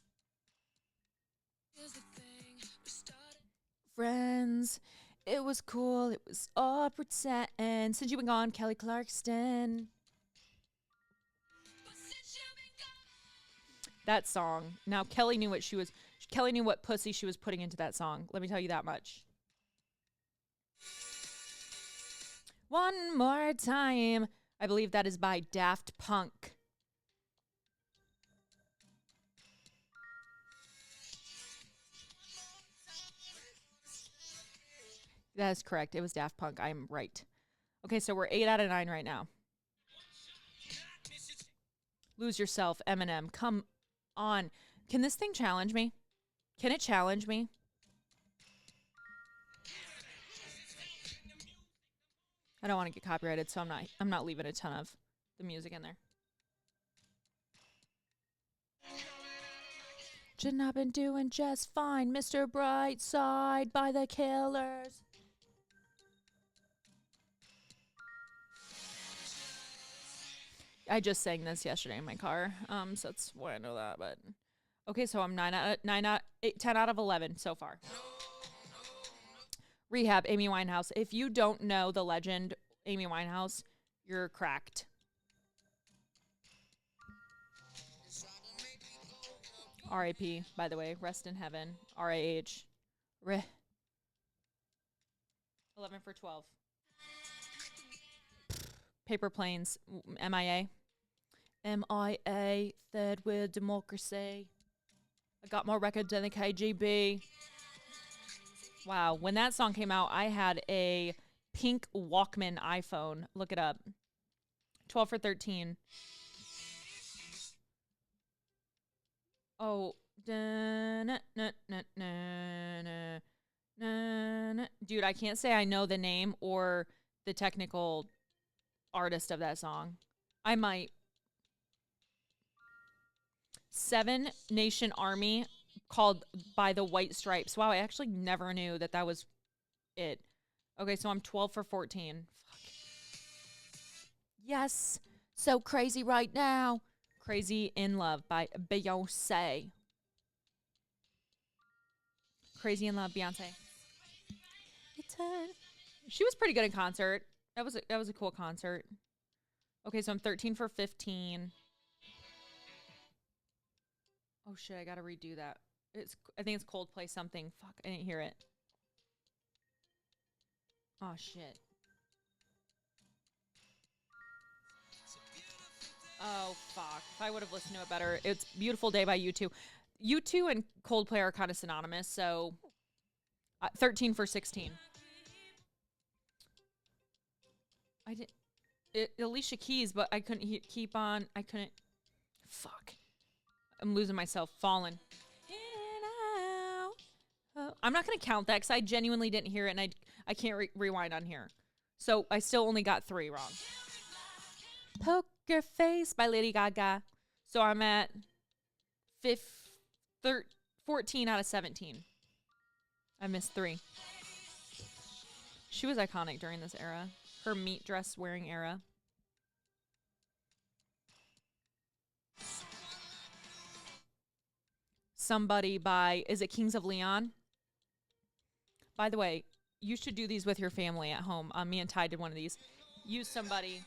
Friends, it was cool. It was all pretend. Since you've been gone, Kelly Clarkson. That song. Now Kelly knew what Kelly knew what pussy she was putting into that song. Let me tell you that much. One more time. I believe that is by Daft Punk. That is correct. It was Daft Punk. I'm right. Okay, so we're 8 out of 9 right now. Lose Yourself, Eminem. Come on. Can this thing challenge me? Can it challenge me? I don't want to get copyrighted, so I'm not leaving a ton of the music in there. Shouldn't have been doing just fine. Mr. Brightside by the Killers. I just sang this yesterday in my car, so that's why I know that. But okay, so I'm 10 out of 11 so far. Rehab, Amy Winehouse. If you don't know the legend Amy Winehouse, you're cracked. R.I.P. By the way, rest in heaven. R.A.H. 11 for 12. Paper Planes, MIA. MIA, third world democracy. I got more records than the KGB. Wow, when that song came out, I had a pink Walkman iPhone. Look it up. 12 for 13. Oh, dude, I can't say I know the name or the technical artist of that song. I might. 7 Nation Army, called By the White Stripes. Wow, I actually never knew that was it. Okay, so I'm 12 for 14. Fuck. Yes, so crazy right now. Crazy in Love by Beyonce. Crazy in Love, Beyonce. She was pretty good in concert. That was a cool concert. Okay, so I'm 13 for 15. Oh shit, I gotta redo that. I think it's Coldplay something. Fuck, I didn't hear it. Oh shit. Oh fuck. If I would have listened to it better. It's Beautiful Day by U2. U2 and Coldplay are kind of synonymous, so 13 for 16. I did Alicia Keys, but I couldn't keep on. I couldn't. Fuck. I'm losing myself. Falling. In and out. Oh, I'm not going to count that because I genuinely didn't hear it, and I can't rewind on here. So I still only got 3 wrong. Poker Face by Lady Gaga. So I'm at 14 out of 17. I missed 3. She was iconic during this era. Her meat dress wearing era. Somebody by, is it Kings of Leon? By the way, you should do these with your family at home. Me and Ty did one of these. Use Somebody,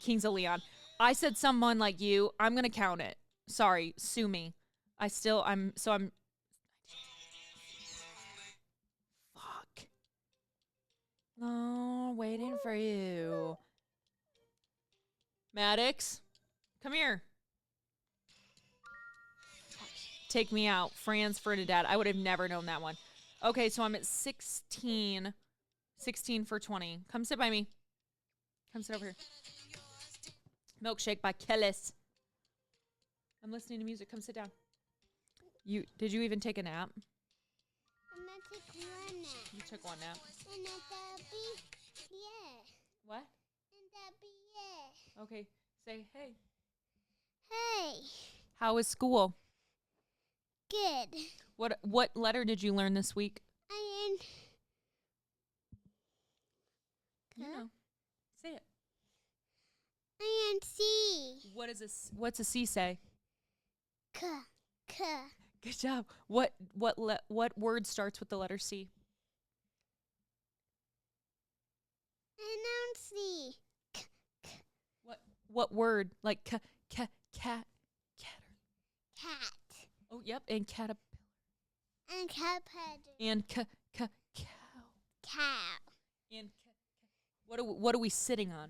Kings of Leon. I said someone like you. I'm going to count it. Sorry, sue me. I'm. Fuck. Oh, waiting for you. Maddox, come here. Take Me Out, Franz Ferdinand. I would have never known that one. Okay, so I'm at 16. 16 for 20. Come sit by me. Come sit over here. Milkshake by Kellis. I'm listening to music. Come sit down. Did you even take a nap? I'm gonna take one nap. You took one nap. And that'll be yeah. What? And that'll be yeah. Okay, say hey. Hey. How was school? Good. What letter did you learn this week? You know. Say it. C. What's a C say? K. Good job. What word starts with the letter C? C. What word? Like cat. Cat. Oh, yep, and caterpillar. And caterpillar. And cow. Cow. And what are we sitting on?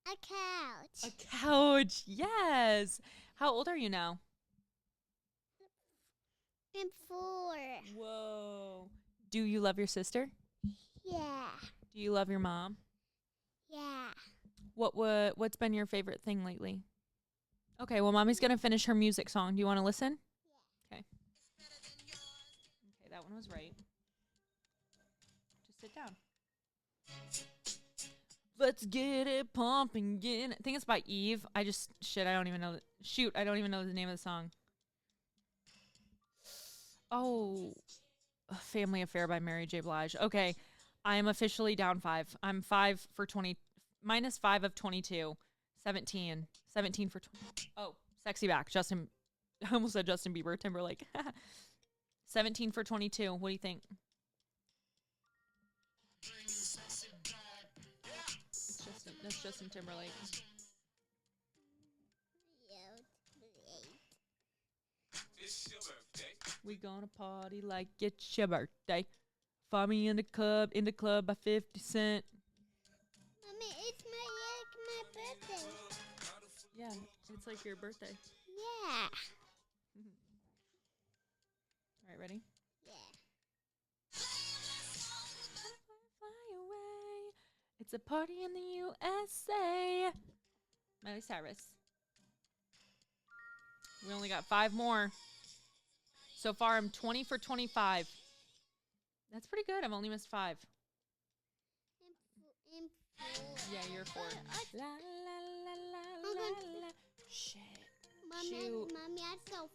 A couch. A couch. Yes. How old are you now? I'm 4. Whoa. Do you love your sister? Yeah. Do you love your mom? Yeah. What's been your favorite thing lately? Okay, well, Mommy's going to finish her music song. Do you want to listen? Yeah. Okay. Okay, that one was right. Just sit down. Let's get it pumping again. I think it's by Eve. I don't even know. I don't even know the name of the song. Oh, Family Affair by Mary J. Blige. Okay, I am officially down 5. I'm 5 for 20, minus 5 of 22. 17 for 20. Oh, sexy back. Justin, I almost said Justin Bieber, Timberlake. 17 for 22. What do you think? That's Justin Timberlake. It's your birthday. We gonna party like it's your birthday. Find me in the club by 50 Cent. Mommy, it's my birthday. Yeah, it's like your birthday. Yeah. All right, ready? Yeah. Fly away. It's a party in the USA. Miley Cyrus. We only got 5 more. So far, I'm 20 for 25. That's pretty good. I've only missed 5. I'm 4. Yeah, you're 4. La, la, la, la, la, la. Shit. Shoot. Mommy, I saw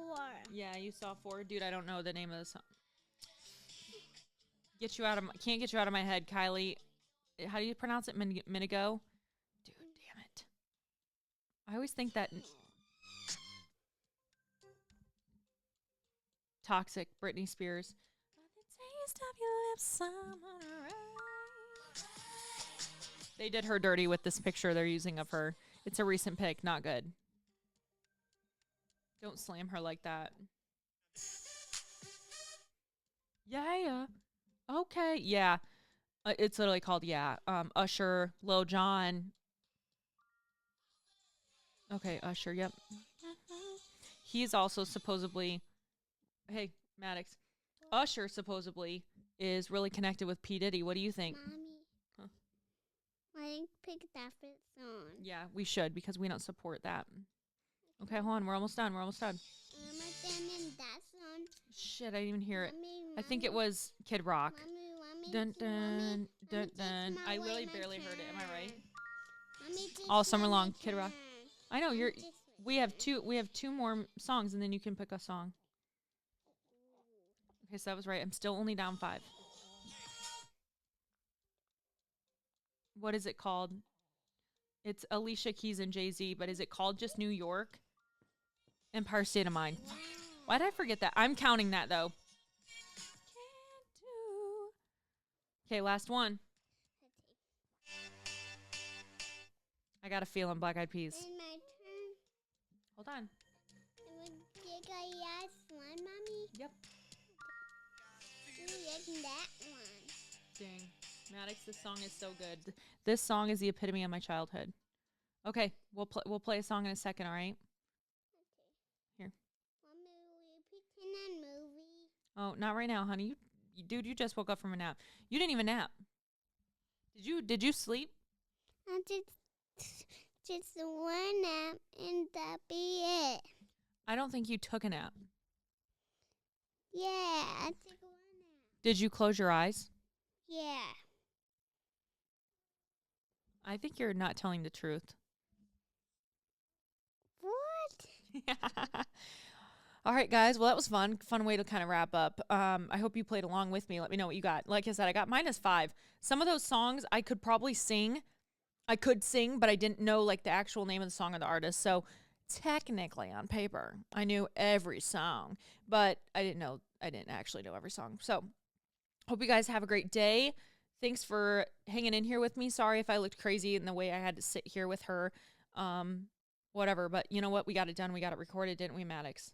4. Yeah, you saw 4. Dude, I don't know the name of the song. Can't get you out of my head, Kylie. How do you pronounce it? Minigo? Dude, damn it. I always think that... Toxic, Britney Spears. The taste of your lips, I'm alright. They did her dirty with this picture they're using of her. It's a recent pic, not good. Don't slam her like that. Yeah. Okay, yeah. It's literally called Yeah. Usher, Lil Jon. Okay, Usher, yep. He's also supposedly... Hey, Maddox. Usher supposedly is really connected with P. Diddy. What do you think? Mommy. Huh. I picked that first song. Yeah, we should because we don't support that. Okay, hold on. We're almost done. We're almost done. In that song. Shit, I didn't even hear it. Mommy, I think it was Kid Rock. Mommy, Dun dun dun Mommy, dun. this I my really way, my barely heard it. Am I right? Mommy, this All summer my long, Kid Rock. turn. I know you're. This way. We have two more songs, and then you can pick a song. Okay, so that was right. I'm still only down 5. What is it called? It's Alicia Keys and Jay-Z, but is it called just New York? Empire State of Mind. Why did I forget that? I'm counting that, though. Okay, last one. I got a feeling Black Eyed Peas. It's my turn. Hold on. Did I ask one, Mommy? Yep. Ooh, like that one. Dang. Maddox, this song is so good. This song is the epitome of my childhood. Okay, we'll play a song in a second, all right? Here. Mommy, will you pretend that movie? Oh, not right now, honey. Dude, you just woke up from a nap. You didn't even nap. Did you sleep? I just one nap and that be it. I don't think you took a nap. Yeah, I took one nap. Did you close your eyes? Yeah. I think you're not telling the truth. What? All right, guys. Well, that was fun. Fun way to kind of wrap up. I hope you played along with me. Let me know what you got. Like I said, I got -5. Some of those songs I could probably sing. I could sing, but I didn't know like the actual name of the song or the artist. So technically on paper, I knew every song, but I didn't actually know every song. So hope you guys have a great day. Thanks for hanging in here with me. Sorry if I looked crazy in the way I had to sit here with her. Whatever, but you know what? We got it done. We got it recorded, didn't we, Maddox?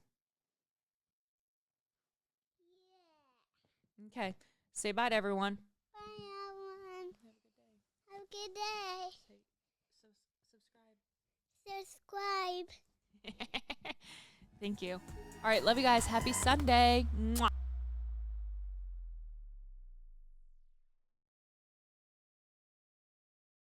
Yeah. Okay. Say bye to everyone. Bye, everyone. Have a good day. Have a good day. Subscribe. Subscribe. Thank you. All right. Love you guys. Happy Sunday. Mwah.